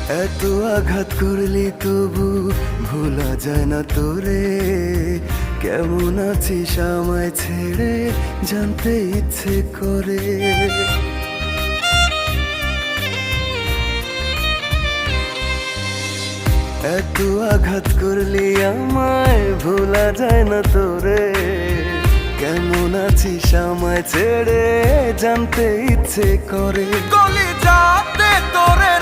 এত আঘাত করলি তবু ভোলা যায় না তোরে। কেমন আছিস আমায় ছেড়ে জানতে ইচ্ছে করে। এত আঘাত করলি আমায় ভোলা যায় না তোরে। কেমন আছিস আমায় ছেড়ে জানতে ইচ্ছে করে। কলিজাতে তোরে